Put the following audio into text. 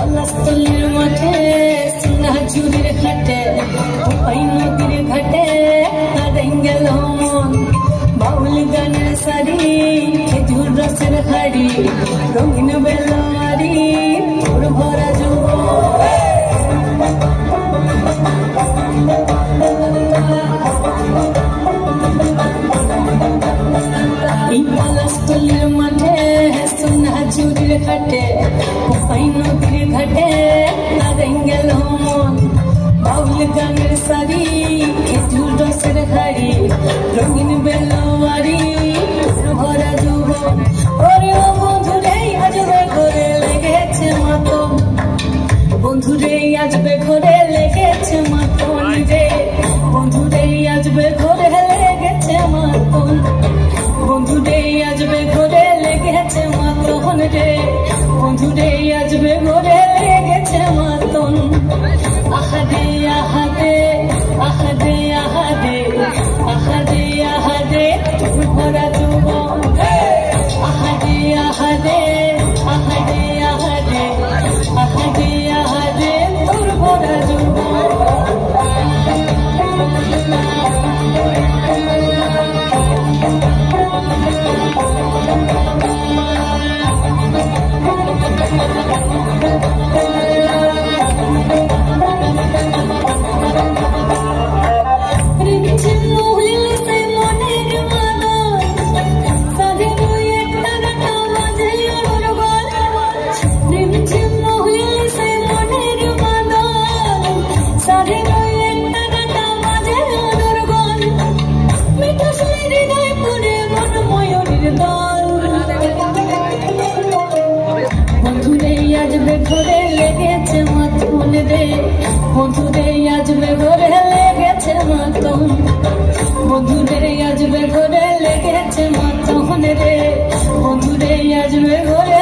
পলাশতলির মাঠে সোনাঝুরির ঘাটে কোপাই নদীর ঘাটে হারাই গেল মন বাউল গানের সারি খেজুর রসের হাড়ি রঙিন বেলারি তোর ভরা এই পলাশতলির মাঠে সোনাঝুরির ঘাটে কোপাই নদীর ঘাটে হারাই গেল মন বাউল গানের সারি খেজুর রসের হাড়ি রঙিন বেলারি তোর ভরা যৌবন ওরে ও বন্ধুরে আজবে ঘরে লেগেছে মাতন বন্ধুরে আজবে ঘরে লেগেছে মাতন রে বন্ধুরে আজবে ঘরে লেগেছে মাতন বন্ধুরে আজবে ঘরে লেগেছে মাতন রে বন্ধুরে আজবে ঘরে লেগেছে মাতন আহাদে আহাদে আহাদে আহাদে আহাদে আহাদে তোর ভরা যৌবন আহাদে আহাদে আহাদে আহাদে আহাদে আহাদে তোর ভরা যৌবন ঘরে লেগেছে মাতন রে বন্ধুরে আজবে ঘরে লেগেছে মাতন বন্ধুরে আজবে ঘরে লেগেছে মাতন রে বন্ধুরে আজবে ঘরে